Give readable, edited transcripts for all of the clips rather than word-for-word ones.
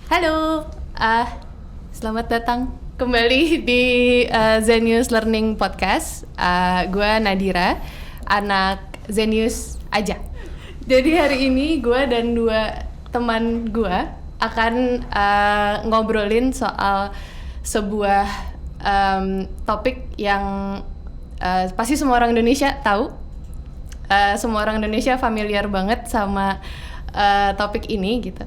Halo, selamat datang kembali di Zenius Learning Podcast. Gue Nadira, anak Zenius aja. Jadi hari ini gue dan dua teman gue akan ngobrolin soal sebuah topik yang pasti semua orang Indonesia tahu. Semua orang Indonesia familiar banget sama topik ini gitu.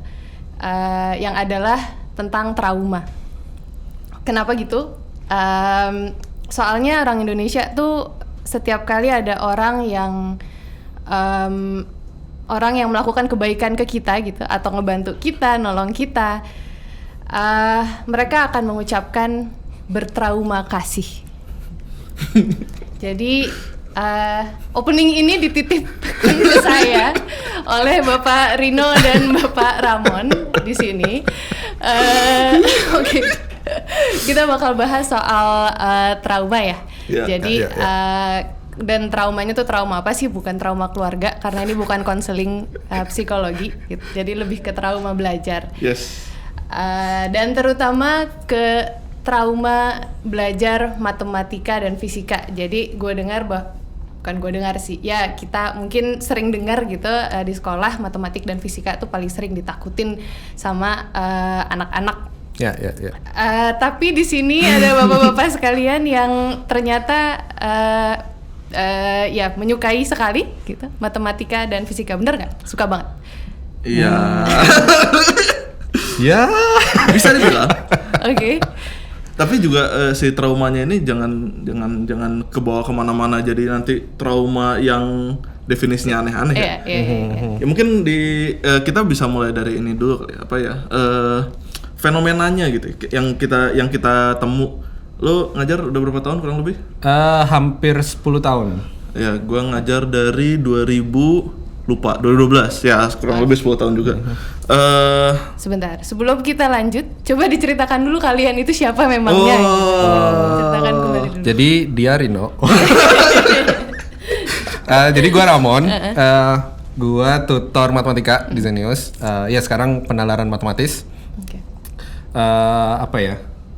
Yang adalah tentang trauma. Kenapa gitu? Soalnya orang Indonesia tuh setiap kali ada orang yang melakukan kebaikan ke kita gitu, atau ngebantu kita, nolong kita, mereka akan mengucapkan bertrauma kasih. Jadi opening ini dititip ke saya oleh Bapak Rino dan Bapak Ramon di sini. Oke. Kita bakal bahas soal trauma ya. Jadi dan traumanya tuh trauma apa sih? Bukan trauma keluarga, karena ini bukan konseling psikologi gitu. Jadi lebih ke trauma belajar. Yes. Dan terutama ke trauma belajar matematika dan fisika. Jadi kita mungkin sering dengar gitu di sekolah matematik dan fisika tuh paling sering ditakutin sama anak-anak. Ya. Tapi di sini ada bapak-bapak sekalian yang ternyata menyukai sekali gitu matematika dan fisika. Bener nggak? Suka banget? Iya. Ya. Bisa dibilang. Oke. Tapi juga si traumanya ini jangan kebawa kemana-mana, jadi nanti trauma yang definisinya aneh-aneh. Iya. Ya mungkin kita bisa mulai dari ini dulu kali, fenomenanya gitu yang kita temu. Lo ngajar udah berapa tahun kurang lebih? Hampir 10 tahun. Ya, gua ngajar dari 2012 ya, kurang lebih 10 tahun juga. Sebentar, sebelum kita lanjut, coba diceritakan dulu kalian itu siapa memangnya. Ceritakan kembali dulu. Jadi dia Rino. Jadi gua Ramon. Gua tutor matematika di Zenius. Ya sekarang penalaran matematis. Okay.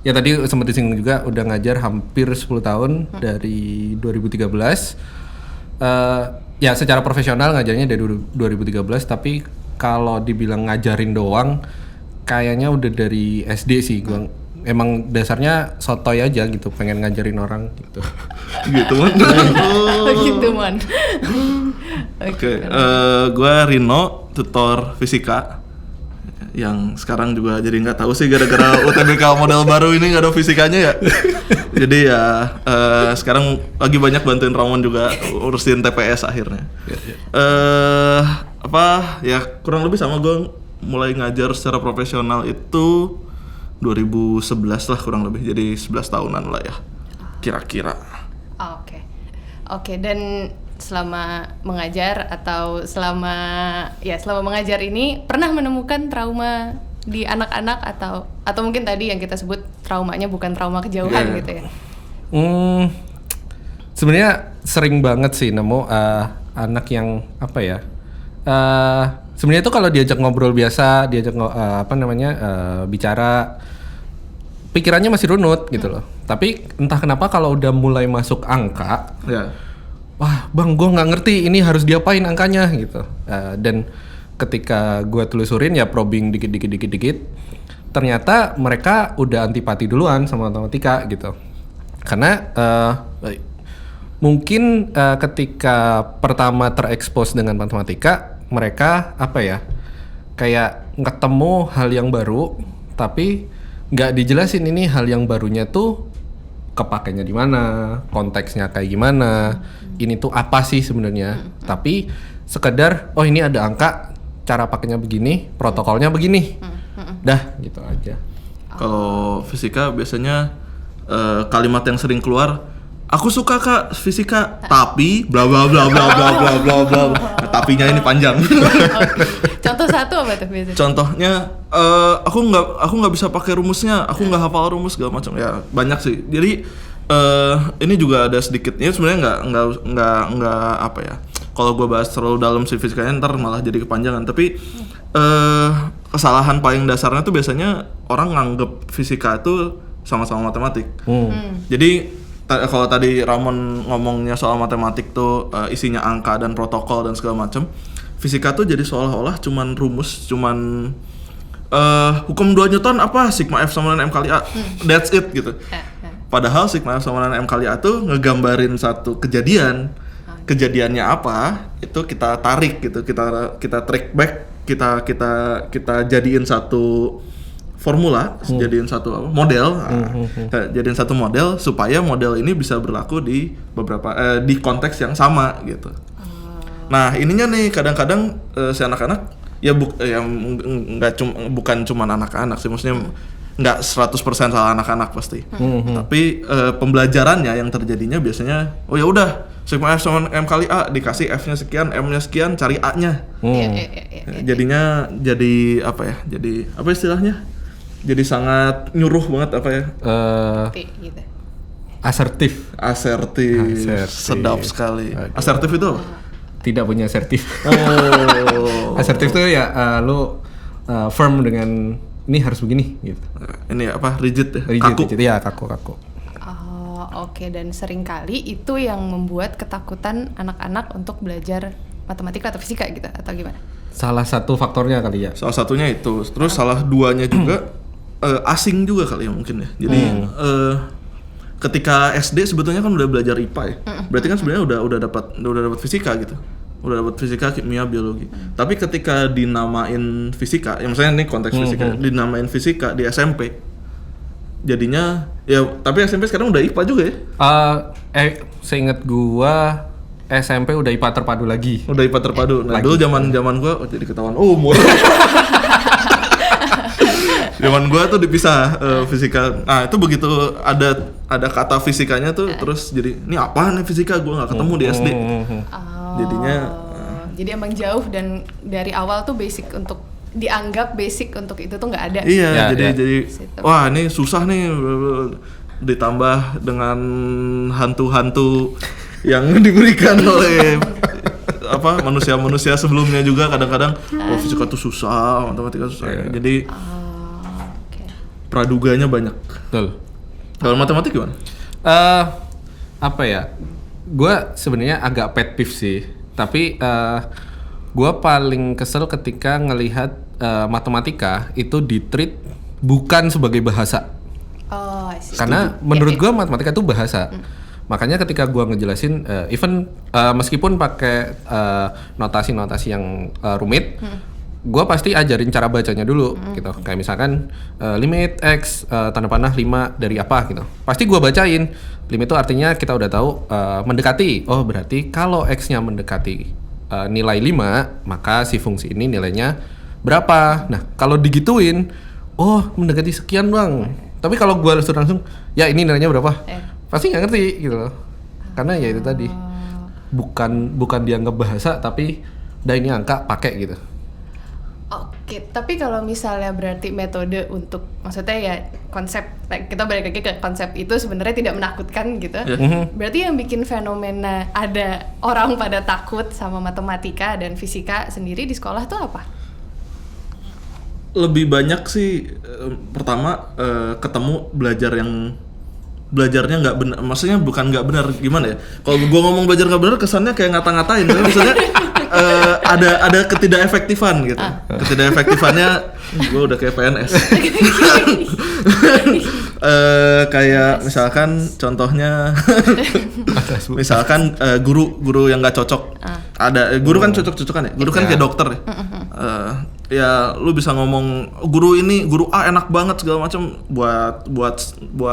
Ya tadi sempat disinggung juga, udah ngajar hampir 10 tahun dari 2013. Ya secara profesional ngajarnya dari 2013, tapi kalau dibilang ngajarin doang kayaknya udah dari SD sih. Gua emang dasarnya sotoy aja gitu, pengen ngajarin orang gitu. Gitu man. Gitu man. Oke, gua Rino, tutor fisika. Yang sekarang juga jadi nggak tahu sih gara-gara UTBK model baru ini nggak ada fisikanya ya. Jadi ya sekarang lagi banyak bantuin Ramon juga urusin TPS akhirnya. Kurang lebih sama, gue mulai ngajar secara profesional itu 2011 lah kurang lebih, jadi 11 tahunan lah ya kira-kira. Oke, dan selama mengajar atau selama mengajar ini pernah menemukan trauma di anak-anak atau mungkin tadi yang kita sebut traumanya bukan trauma kejauhan gitu ya? Sebenarnya sering banget sih nemu anak yang sebenarnya tuh kalau diajak ngobrol biasa, bicara, pikirannya masih runut gitu loh. Tapi entah kenapa kalau udah mulai masuk angka, wah bang, gue nggak ngerti ini harus diapain angkanya gitu. Dan ketika gue telusurin ya, probing dikit, ternyata mereka udah antipati duluan sama matematika gitu. Karena mungkin ketika pertama terekspos dengan matematika, mereka kayak ketemu hal yang baru, tapi nggak dijelasin ini hal yang barunya tuh kepakainya di mana, konteksnya kayak gimana, ini tuh apa sih sebenarnya. Tapi sekedar ini ada angka, cara pakainya begini, protokolnya begini, dah gitu aja. Kalau fisika biasanya kalimat yang sering keluar, aku suka kak fisika, tapi bla bla bla bla bla bla bla bla. Nah, tapinya ini panjang. Contoh satu apa tuh biasanya? Contohnya aku nggak bisa pakai rumusnya, aku nggak hafal rumus segala macam. Ya banyak sih. Jadi ini juga ada sedikitnya, sebenarnya nggak kalau gue bahas terlalu dalam si fisikanya ntar malah jadi kepanjangan. Tapi kesalahan paling dasarnya tuh biasanya orang nganggep fisika itu sama-sama matematik. Jadi kalau tadi Ramon ngomongnya soal matematik tuh isinya angka dan protokol dan segala macam, fisika tuh jadi seolah-olah cuman rumus, cuman hukum 2 Newton apa, sigma F sama dengan M kali A, that's it gitu. Padahal sigma F sama dengan M kali A tuh ngegambarin satu kejadian. Kejadiannya apa, itu kita tarik gitu, kita track back, kita jadiin satu formula, jadiin satu model, jadiin satu model supaya model ini bisa berlaku di beberapa di konteks yang sama gitu. Nah ininya nih kadang-kadang si anak-anak ya bukan cuma anak-anak sih, maksudnya nggak 100% salah anak-anak pasti. Tapi pembelajarannya yang terjadinya biasanya oh ya udah sigma F sama M kali A dikasih F-nya sekian, M-nya sekian, cari A-nya. Jadinya jadi apa ya? Jadi apa istilahnya? Jadi sangat nyuruh banget apa ya? Gitu. Asertif. Sedap sekali. Asertif itu apa? Tidak punya asertif. Oh. Asertif tuh ya lu firm dengan ini harus begini gitu. Ini apa? Rigid ya? Rigid ya, kaku. Oke, dan seringkali itu yang membuat ketakutan anak-anak untuk belajar matematika atau fisika gitu, atau gimana? Salah satu faktornya kali ya. Salah satunya itu. Terus salah duanya juga asing juga kali ya mungkin ya. Jadi ketika SD sebetulnya kan udah belajar IPA ya. Berarti kan sebenarnya udah dapat fisika gitu. Udah dapat fisika, kimia, biologi. Tapi ketika dinamain fisika, yang misalnya ini konteks fisika, dinamain fisika di SMP. Jadinya ya, tapi SMP sekarang udah IPA juga ya? Seingat gua SMP udah IPA terpadu lagi. Udah IPA terpadu. Nah, dulu zaman gua jadi ketahuan umur. Zaman gua tuh dipisah fisika. Nah, itu begitu ada kata fisikanya tuh terus jadi ini apa nih fisika, gua nggak ketemu di SD. Jadinya jadi emang jauh dan dari awal tuh dianggap basic untuk itu tuh nggak ada. Iya, jadi wah ini susah nih, ditambah dengan hantu-hantu yang diberikan oleh manusia-manusia sebelumnya juga kadang-kadang fisika tuh susah, matematika susah. Jadi praduganya banyak. Betul. Kalau matematik gimana? Apa ya? Gua sebenarnya agak pet peeve sih, tapi gue paling kesel ketika ngelihat matematika itu di-treat bukan sebagai bahasa. Oh, I see. Karena menurut gue matematika itu bahasa. Makanya ketika gue ngejelasin, meskipun pakai notasi-notasi yang rumit, gue pasti ajarin cara bacanya dulu gitu. Kayak misalkan limit X tanda panah 5 dari apa gitu. Pasti gue bacain. Limit itu artinya kita udah tahu mendekati. Oh berarti kalau X-nya mendekati nilai 5, maka si fungsi ini nilainya berapa. Nah, kalau digituin, oh mendekati sekian bang. Tapi kalau gue langsung, ya ini nilainya berapa? Pasti nggak ngerti gitu loh. Karena ya itu tadi, bukan dianggap bahasa, tapi dah ini angka pakai gitu. Oke, tapi kalau misalnya berarti metode untuk, maksudnya ya konsep, kita balik lagi ke konsep itu sebenarnya tidak menakutkan gitu. Berarti yang bikin fenomena ada orang pada takut sama matematika dan fisika sendiri di sekolah tuh apa? Lebih banyak sih pertama ketemu belajarnya nggak benar, maksudnya bukan nggak benar, gimana ya? Kalau gue ngomong belajar nggak benar kesannya kayak ngata-ngatain, tapi maksudnya ada ketidakefektifan gitu. Ketidakefektifannya gue udah kayak PNS. Kayak misalkan contohnya misalkan guru yang nggak cocok. Ada guru kan cocok-cocokan ya. Guru kan kayak dokter ya. Ya lu bisa ngomong guru A enak banget segala macam buat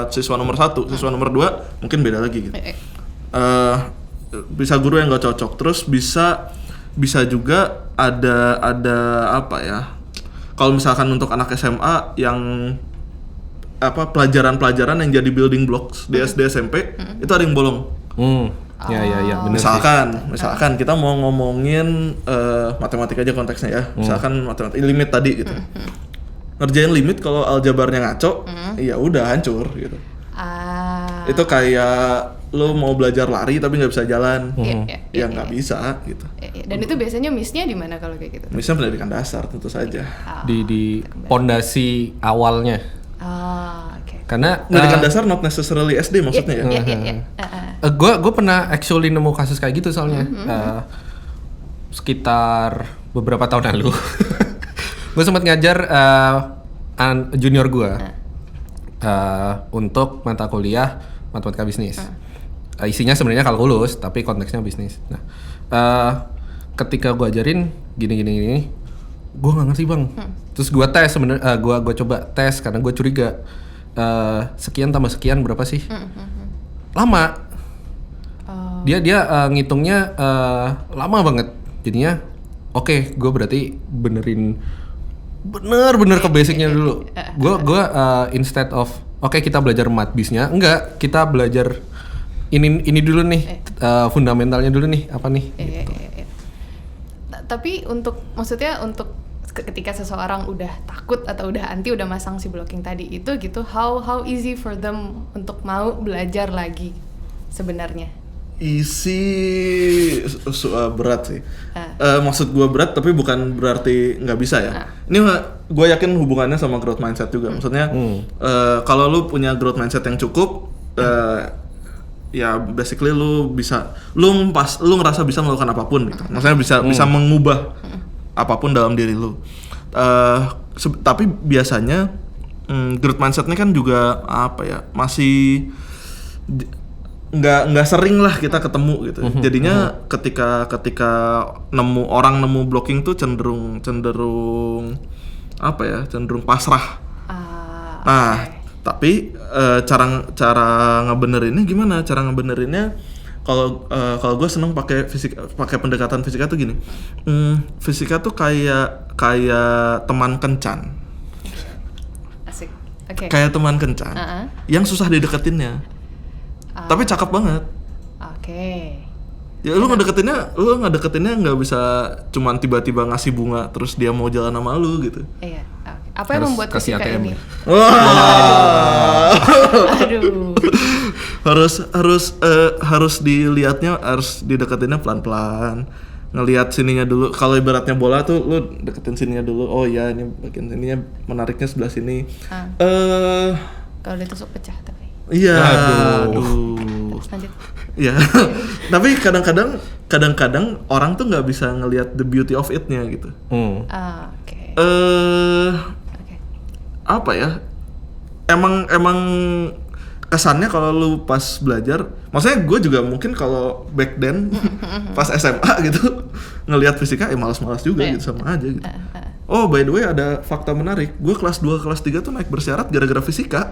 siswa nomor 1, siswa nomor 2 mungkin beda lagi gitu. Bisa guru yang nggak cocok. Terus bisa juga ada apa ya? Kalau misalkan untuk anak SMA yang pelajaran-pelajaran yang jadi building blocks di SD SMP itu ada yang bolong. Ya benar. Misalkan kita mau ngomongin matematika aja konteksnya ya. Misalkan matematika limit tadi gitu. Ngerjain limit kalau aljabarnya ngaco, ya udah hancur gitu. Itu kayak lo mau belajar lari tapi nggak bisa jalan, Iya, nggak bisa gitu. Dan itu biasanya miss-nya di mana kalau kayak gitu? Misalnya pendidikan dasar tentu saja. Di pondasi awalnya. Oke. Karena Pendidikan dasar not necessarily SD maksudnya ya. Iya. gue pernah actually nemu kasus kayak gitu soalnya. Sekitar beberapa tahun lalu. Gue sempat ngajar junior gue untuk mata kuliah matematika bisnis. Isinya sebenarnya kalkulus, tapi konteksnya bisnis. Nah, ketika gue ajarin gini, gue nggak ngerti bang. Terus gue tes sebenarnya, gue coba tes karena gue curiga sekian tambah sekian berapa sih? Lama. Dia ngitungnya lama banget. Jadinya, oke, gue berarti bener ke basicnya dulu. Gue instead of kita belajar mat bisnya, enggak, kita belajar ini dulu nih, fundamentalnya dulu nih, apa nih? Gitu. Tapi maksudnya untuk ketika seseorang udah takut atau udah masang si blocking tadi itu gitu, how easy for them untuk mau belajar lagi sebenarnya? Berat sih. Maksud gue berat tapi bukan berarti nggak bisa ya. Ini gue yakin hubungannya sama growth mindset juga. Maksudnya kalau lu punya growth mindset yang cukup, ya basically lu ngerasa bisa melakukan apapun gitu. Maksudnya bisa mengubah apapun dalam diri lu. Tapi biasanya growth mindset ini kan juga masih nggak sering lah kita ketemu gitu. Jadinya ketika nemu blocking tuh cenderung pasrah. Tapi cara ngebenerinnya gimana? Cara ngebenerinnya kalau gue seneng pakai pendekatan fisika tuh gini. Fisika tuh kayak teman kencan. Asik. Oke. Kayak teman kencan yang susah dideketinnya. Tapi cakep banget. Oke. Ya lu ngedeketinnya nggak bisa cuman tiba-tiba ngasih bunga terus dia mau jalan sama lu gitu. Iya. Apa yang membuat fisika ini? Wah. Aduh. harus dilihatnya, harus dideketinnya pelan-pelan. Ngelihat sininya dulu. Kalau ibaratnya bola tuh lu deketin sininya dulu. Oh iya, ini bagian sininya menariknya sebelah sini. Kalau ditusuk pecah tapi. Iya. Aduh. Lanjut. Iya. Tapi kadang-kadang orang tuh nggak bisa ngelihat the beauty of it-nya gitu. Oke. Apa ya? Emang kesannya kalau lu pas belajar, maksudnya gue juga mungkin kalau back then pas SMA gitu ngelihat fisika malas-malas juga gitu, sama aja gitu. Oh by the way ada fakta menarik, gue kelas 2 kelas 3 tuh naik bersyarat gara-gara fisika.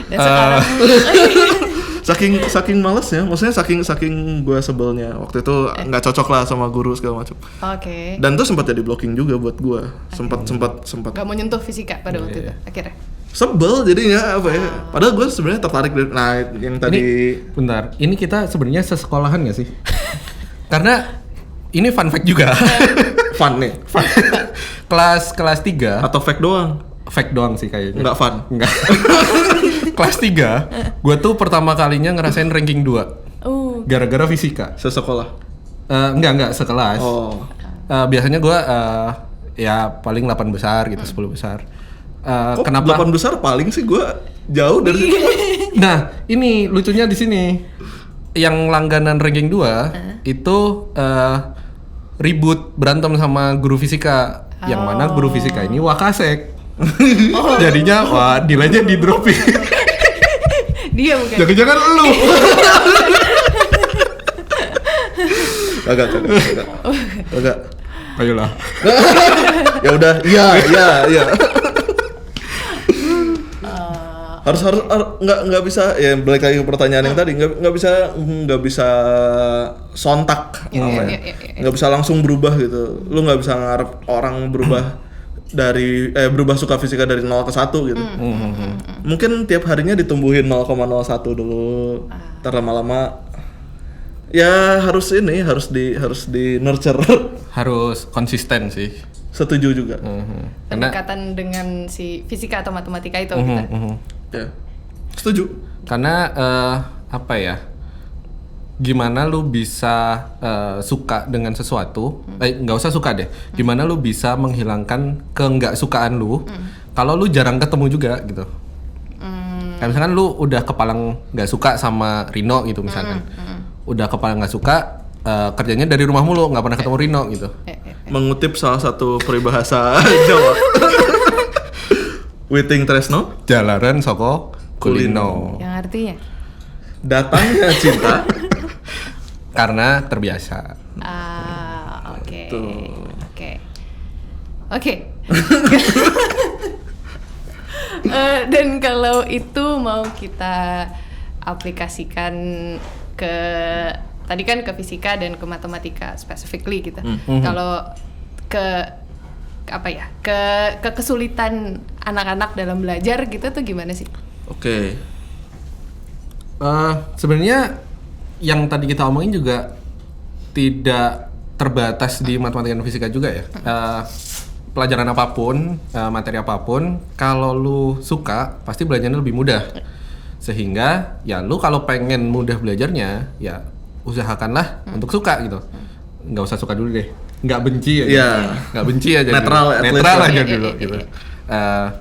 Dan sekarang saking malesnya, maksudnya saking gue sebelnya waktu itu nggak cocok lah sama guru segala macam. Oke. Dan itu sempat jadi blocking juga buat gue. Sempat. Gak mau nyentuh fisika pada waktu itu akhirnya. Sebel jadinya Padahal gue sebenarnya tertarik dari yang tadi. Bentar, ini kita sebenarnya sesekolahan nggak sih? Karena ini fun fact juga. Fun nih. Kelas 3 atau fake doang? Fake doang sih kayaknya. Nggak fun. Enggak. Kelas 3, gue tuh pertama kalinya ngerasain ranking 2. Gara-gara fisika. Sesekolah? Enggak sekelas. Biasanya gue ya paling 8 besar gitu, 10 besar. Kenapa 8 besar paling sih? Gue jauh dari situ. Nah, ini lucunya di sini. Yang langganan ranking 2 itu ribut berantem sama guru fisika. Yang mana guru fisika ini Wakasek. Jadinya nilainya di dropin. Dia bukan. Jangan-jangan lu. Agak. Ayolah. Ya udah, iya. Harus nggak bisa ya, balik lagi ke pertanyaan yang tadi, nggak bisa sontak, nggak bisa langsung berubah gitu. Lu nggak bisa ngarep orang berubah berubah suka fisika dari 0 ke 1 gitu. Mungkin tiap harinya ditumbuhin 0,01 dulu. Ntar lama-lama ya harus di nurture. Harus konsisten sih. Setuju juga. Pendekatan dengan si fisika atau matematika itu gitu. Ya. Setuju. Karena apa ya? Gimana lu bisa suka dengan sesuatu? Nggak usah suka deh. Gimana lu bisa menghilangkan nggak sukaan lu kalau lu jarang ketemu juga gitu? Kayak misalkan lu udah kepalang nggak suka sama Rino gitu misalkan, udah kepalang nggak suka, kerjanya dari rumah mulu, nggak pernah ketemu Rino gitu. Mengutip salah satu peribahasa Jawa. Witing tresno, Jalaran soko kulino. Yang artinya? datangnya cinta. Karena terbiasa. Oke. Tuh. Oke. Dan kalau itu mau kita aplikasikan ke tadi kan ke fisika dan ke matematika specifically gitu. Kalau ke apa ya? Ke kesulitan anak-anak dalam belajar gitu tuh gimana sih? Oke. Sebenarnya yang tadi kita omongin juga tidak terbatas di matematika dan fisika juga ya. Pelajaran apapun, materi apapun, kalau lu suka pasti belajarnya lebih mudah. Sehingga ya lu kalau pengen mudah belajarnya ya usahakanlah untuk suka gitu. Nggak usah suka dulu deh. Nggak benci aja. Iya. Nggak benci aja. Netral, dulu. at least Netral ya. aja dulu gitu.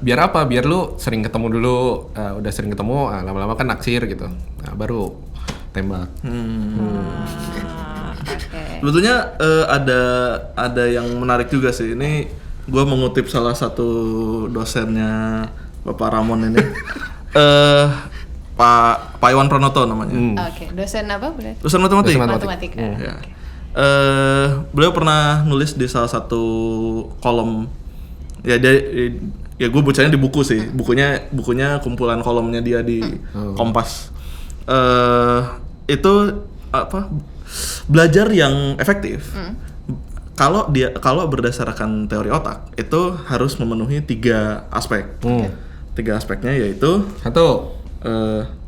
Biar apa? Biar lu sering ketemu dulu. Udah sering ketemu, lama-lama kan naksir gitu. Nah, baru tembak. Sebetulnya ada yang menarik juga sih. Ini gue mengutip salah satu dosennya Bapak Ramon ini. Pak Iwan Pranoto namanya. Oke, dosen apa boleh? Dosen matematika. Matematika. Ya. Beliau pernah nulis di salah satu kolom. Ya gue bacanya di buku sih. Bukunya kumpulan kolomnya dia di Kompas. Itu apa? Belajar yang efektif. Kalau berdasarkan teori otak itu harus memenuhi 3 aspek. 3 aspeknya yaitu 1,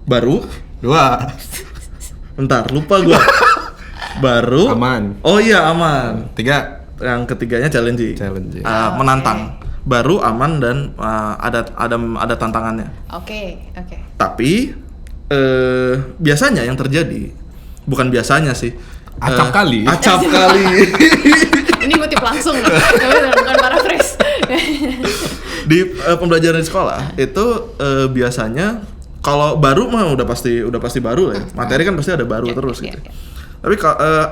baru, 2, bentar lupa gua. Baru, aman. Oh iya aman. 3, Yang ketiganya challenging. Challenging. Menantang. Baru, aman dan ada tantangannya. Oke. Tapi biasanya yang terjadi bukan biasanya sih. Acap kali. Ini ngutip langsung loh. Bukan paraphrase. Di pembelajaran di sekolah itu biasanya kalau baru mah udah pasti baru lah ya. Materi kan pasti ada baru terus gitu. Tapi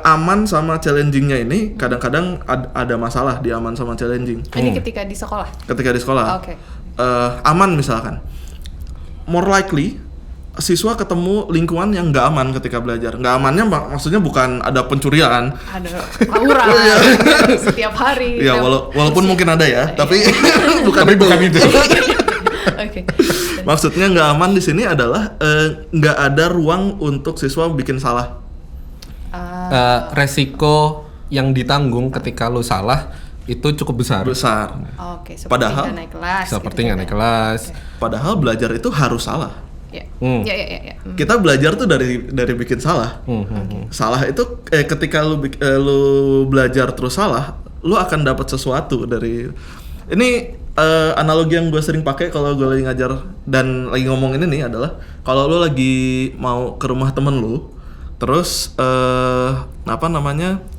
aman sama challengingnya ini kadang-kadang ada masalah di aman sama challenging. Ini ketika di sekolah. Ketika di sekolah. Oke. Aman misalkan. More likely siswa ketemu lingkungan yang nggak aman ketika belajar. Nggak amannya maksudnya bukan ada pencurian. Ada tawuran setiap hari. Ya walaupun mungkin ada ya, tapi bukan itu. Oke. Maksudnya nggak aman di sini adalah nggak ada ruang untuk siswa bikin salah. Resiko yang ditanggung ketika lu salah itu cukup besar. Oke. Padahal naik kelas. Seperti nggak naik kelas. Padahal belajar itu harus salah. Ya. Kita belajar tuh dari bikin salah. Salah itu ketika lu belajar terus salah, lu akan dapat sesuatu dari ini. Analogi yang gue sering pakai kalau gue lagi ngajar dan lagi ngomong ini nih adalah kalau lu lagi mau ke rumah temen lu, terus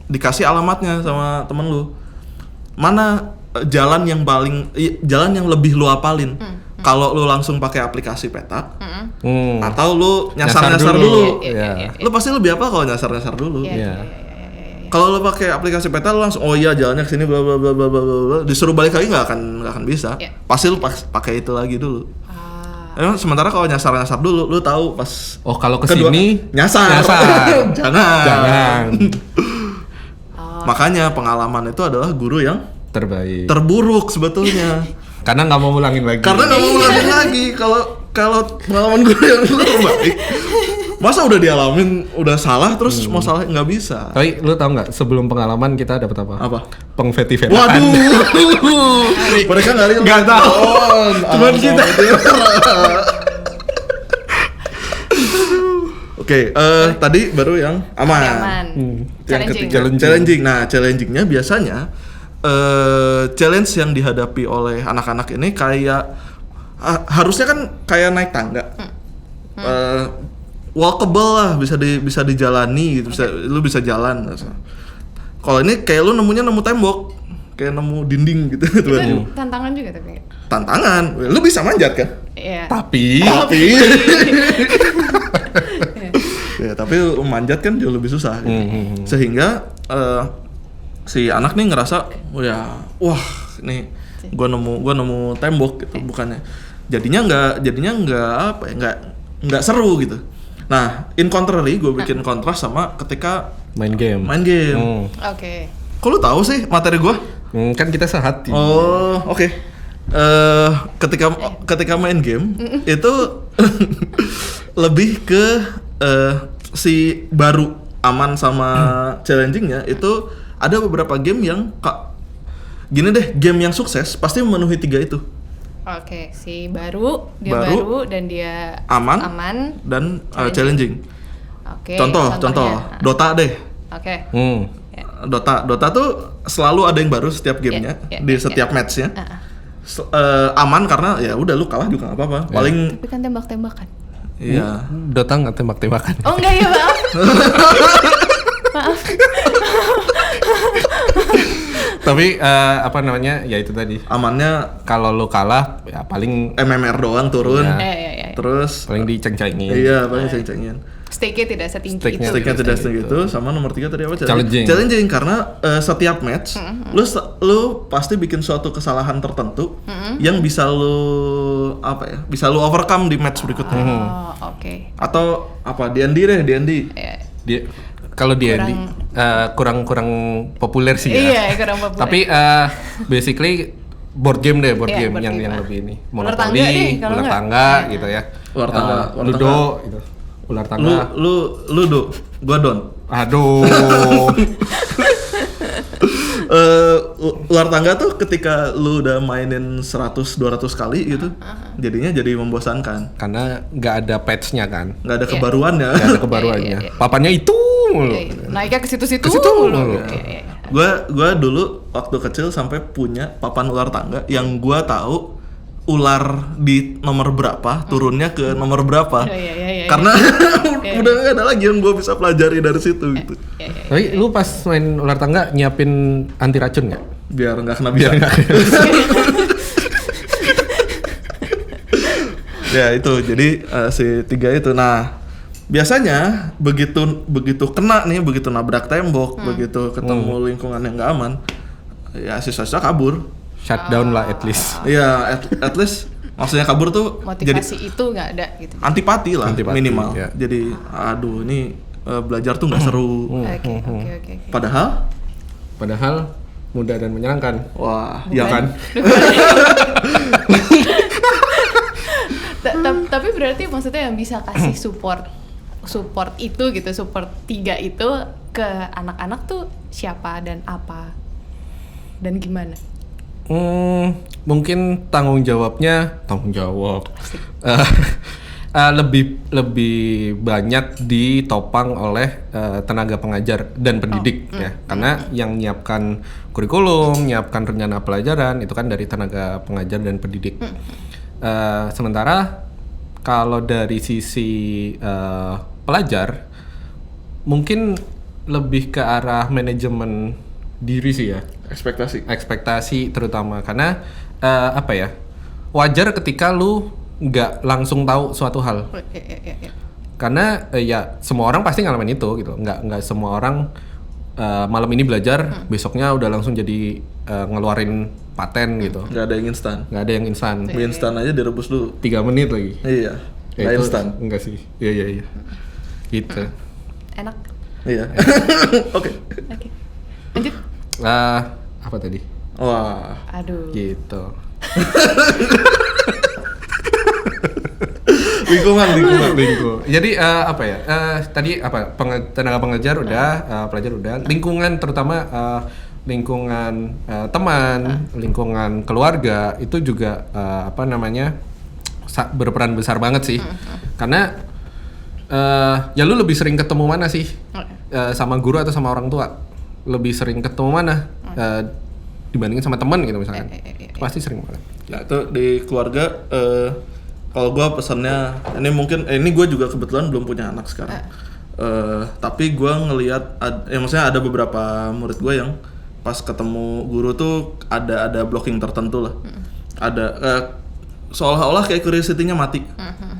dikasih alamatnya sama temen lu, mana jalan yang lebih lu apalin. Kalau lu langsung pakai aplikasi peta, atau lu nyasar dulu. Lu pasti lebih apa kalau nyasar dulu. Kalau lo pakai aplikasi peta lo langsung jalannya ke sini bla bla bla bla bla, disuruh balik lagi nggak akan bisa. Pasti lo pakai itu lagi dulu. Sementara kalau nyasar dulu lo tahu pas kalau kesini nyasar. Jangan. Makanya pengalaman itu adalah guru yang terburuk sebetulnya. Karena nggak mau ulangin lagi. Kalau pengalaman guru yang terbaik, masa udah dialamin, udah salah terus mau salah nggak bisa. Tapi lu tau nggak sebelum pengalaman kita dapat apa? Apa? Pengveti-vetaan. Waduh. Mereka nggak tahu. Cuman kita. Oke, tadi baru yang aman. Yang ketiga challenging. Nah, challengingnya biasanya challenge yang dihadapi oleh anak-anak ini kayak harusnya kan kayak naik tangga. walkable lah, bisa dijalani gitu, lu bisa jalan. Kalau ini kayak lu nemu tembok, kayak nemu dinding gitu. Itu tantangan juga tapi. Tantangan, lu bisa manjat kan? Iya. Tapi Ya, tapi manjat kan jauh lebih susah gitu. Sehingga si anak nih ngerasa wah nih gua nemu tembok gitu, bukannya jadinya nggak seru gitu. Nah, in contrary gue bikin kontras sama ketika main game. Oke. Kok lu tahu sih materi gua? Kan kita sehati. Oh, oke. Ketika main game itu lebih ke si baru aman sama challengingnya itu ada beberapa game yang gini deh, game yang sukses pasti memenuhi 3 itu. Oke, si baru dan dia aman dan challenging. Oke. Contoh Dota deh. Oke. Dota tuh selalu ada yang baru setiap gamenya di setiap matchnya. Aman karena ya udah lu kalah juga nggak apa-apa. Paling tapi kan tembak-tembakan. Iya. Dota nggak tembak-tembakan. Oh enggak ya, maaf. Maaf. Tapi apa namanya? Ya itu tadi. Amannya Kalau lu kalah ya paling MMR doang turun. Ya. Terus paling diceng-cengin. iya, paling ceng-cengin. Stake-nya tidak setinggi Stake-nya itu. Stake-nya tidak setinggi itu. Sama nomor 3 tadi apa? Challenging. Karena setiap match lu pasti bikin suatu kesalahan tertentu yang bisa lu bisa lu overcome di match berikutnya. Oh, oke. Atau apa? D&D. Iya. Dia kalau dia kurang populer sih ya. Iya, kurang populer. Tapi basically board game deh, board Iya, game board yang game. lebih ini. Ular tangga deh, kalau ular nggak. tangga Iya. gitu ya. Ular tangga, Ludo gitu. Ular tangga. Lu do, gua don. Aduh. Ular tangga tuh ketika lu udah mainin 100-200 kali gitu, jadinya jadi membosankan. Karena nggak ada patch-nya kan. Nggak ada kebaruannya. Nggak ada kebaruannya. Iya. Papannya itu mulu. Naiknya ke situ-situ Ke situ mulu. mulu. Iya. Gua dulu waktu kecil sampai punya papan ular tangga yang gua tahu ular di nomor berapa turunnya ke nomor berapa. Iya. Karena udah nggak ada lagi yang gua bisa pelajari dari situ gitu. Iya. Tapi lu pas main ular tangga nyiapin anti racun nggak? Biar nggak kena bisa. Ya itu, jadi si 3 itu. Nah, biasanya begitu kena nih, begitu nabrak tembok, begitu ketemu lingkungan yang nggak aman, ya siswa kabur. Shutdown lah at least. Iya, at least maksudnya kabur tuh Motivasi jadi itu nggak ada gitu. antipati lah Antipati, minimal. ya. Jadi aduh ini belajar tuh nggak seru. Oke. Padahal mudah dan menyenangkan. wah, Bukan. ya kan. Tapi berarti maksudnya yang bisa kasih support itu gitu, support 3 itu ke anak-anak tuh siapa dan apa dan gimana? Mungkin tanggung jawab lebih banyak ditopang oleh tenaga pengajar dan pendidik ya, karena yang nyiapkan kurikulum, nyiapkan rencana pelajaran itu kan dari tenaga pengajar dan pendidik. Sementara kalau dari sisi pelajar mungkin lebih ke arah manajemen diri sih ya. Ekspektasi terutama karena wajar ketika lu nggak langsung tahu suatu hal. Iya. Karena ya semua orang pasti ngalamin itu gitu. Nggak semua orang malam ini belajar besoknya udah langsung jadi ngeluarin paten gitu. Nggak ada yang instan. Nggak ada yang instan. Mie instan aja direbus dulu. 3 menit lagi. Iya. Nggak Itu instan. Enggak sih. Iya. Gitu. Enak. Iya. Oke. Lanjut. Apa tadi? Wah. Aduh. Gitu. Lingkungan. Jadi tadi tenaga pengajar udah, pelajar udah. Lingkungan terutama lingkungan teman, lingkungan keluarga itu juga berperan besar banget sih. Karena ya lu lebih sering ketemu mana sih? Sama guru atau sama orang tua? Lebih sering ketemu mana? Dibandingin sama teman gitu misalkan. Pasti sering banget. Nah itu di keluarga Kalau gue pesannya, ini mungkin ini gue juga kebetulan belum punya anak sekarang. Tapi gue ngelihat, maksudnya ada beberapa murid gue yang pas ketemu guru tuh ada blocking tertentu lah. Ada seolah-olah kayak curiosity-nya mati.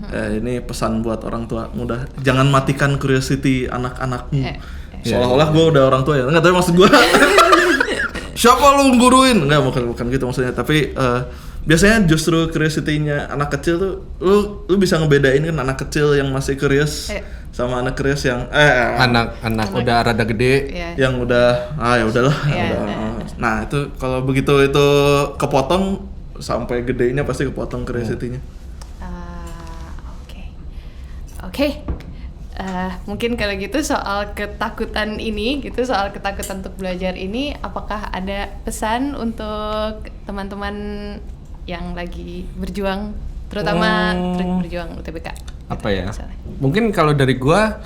Ini pesan buat orang tua muda, jangan matikan curiosity anak-anakmu. Seolah-olah gue udah orang tua ya, nggak tahu maksud gue. Siapa lu guruin? Nggak, bukan gitu maksudnya. Tapi biasanya justru curiosity-nya anak kecil tuh, lu bisa ngebedain kan anak kecil yang masih curious sama anak curious yang anak udah rada gede, yang udah ya udahlah. Nah itu kalau begitu itu kepotong sampai gedenya pasti kepotong curiosity-nya. Oke. Mungkin kalau gitu soal ketakutan ini gitu, soal ketakutan untuk belajar ini, apakah ada pesan untuk teman-teman yang lagi berjuang, terutama berjuang UTBK? Apa ya? Misalnya. Mungkin kalau dari gua,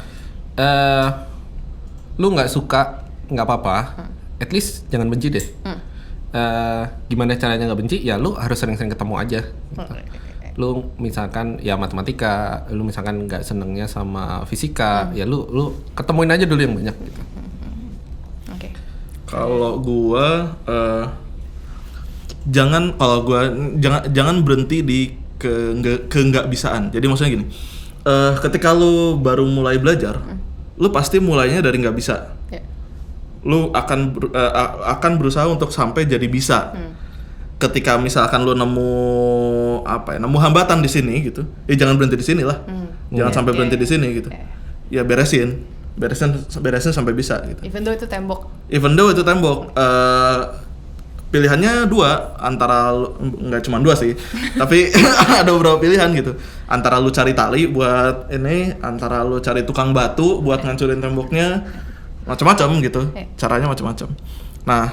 lu nggak suka nggak apa-apa, at least jangan benci deh. Gimana caranya nggak benci? Ya lu harus sering-sering ketemu aja. Lu misalkan ya matematika, lu misalkan nggak senengnya sama fisika, ya lu ketemuin aja dulu yang banyak gitu. Kalau gua jangan berhenti di ke nggak bisaan. Jadi maksudnya gini, ketika lu baru mulai belajar, lu pasti mulainya dari nggak bisa. Lu akan berusaha untuk sampai jadi bisa. Ketika misalkan lu nemu hambatan di sini gitu, jangan berhenti di sini lah. Jangan sampai berhenti di sini gitu. Ya beresin sampai bisa gitu. Even though itu tembok. Pilihannya dua, antara nggak cuma dua sih, tapi ada beberapa pilihan gitu. Antara lu cari tali buat ini, antara lu cari tukang batu buat ngancurin temboknya, macam-macam gitu. Caranya macam-macam. Nah,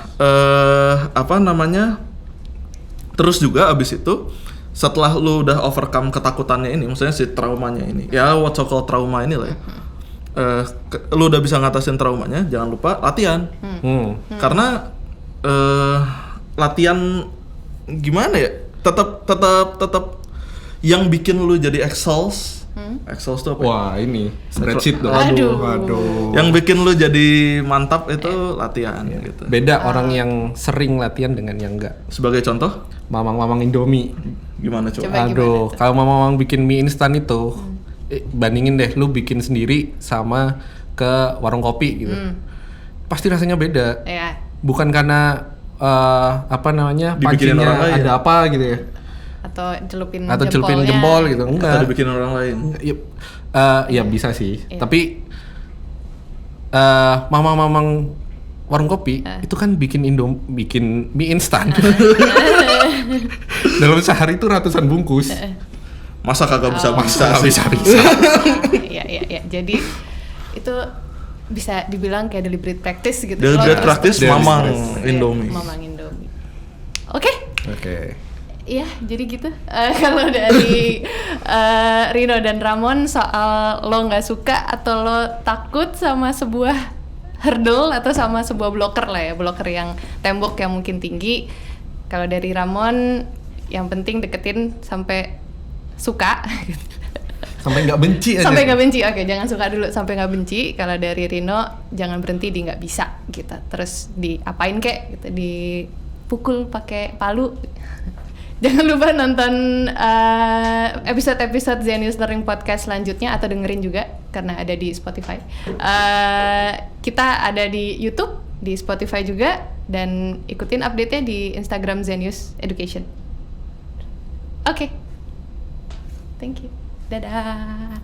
terus juga abis itu setelah lu udah overcome ketakutannya ini, maksudnya si traumanya ini, ya what so called trauma ini lah ya. Lu udah bisa ngatasin traumanya, jangan lupa latihan. Karena latihan gimana ya? Tetap yang bikin lu jadi excels tuh apa? Wah, ini spreadsheet dong. Aduh. Yang bikin lu jadi mantap itu latihan gitu. Beda orang yang sering latihan dengan yang enggak. Sebagai contoh, mamang-mamang Indomie. Gimana coba? Aduh, kalau mamang bikin mie instan itu, bandingin deh lu bikin sendiri sama ke warung kopi gitu. Pasti rasanya beda. Bukan karena pancinya ada apa gitu ya, atau celupin jempol gitu, enggak, atau dibikin orang lain. Ya bisa sih, tapi mamang warung kopi itu kan bikin mie instan dalam sehari itu ratusan bungkus. Masa kagak bisa bisa. Iya. Jadi itu bisa dibilang kayak deliberate practice gitu. Deliberate practice Mamang Indomie. Oke. Iya, jadi gitu. Kalau dari Rino dan Ramon soal lo nggak suka atau lo takut sama sebuah hurdle atau sama sebuah blocker lah ya, blocker yang tembok yang mungkin tinggi. Kalau dari Ramon, yang penting deketin sampai suka. Sampai nggak benci aja. Sampai nggak benci, oke, jangan suka dulu sampai nggak benci. Kalau dari Rino, jangan berhenti di nggak bisa gitu. Terus diapain kek gitu, dipukul pakai palu. Jangan lupa nonton episode-episode Zenius Learning Podcast selanjutnya atau dengerin juga karena ada di Spotify. Kita ada di YouTube, di Spotify juga, dan ikutin update-nya di Instagram Zenius Education. Oke. Thank you. Dadah.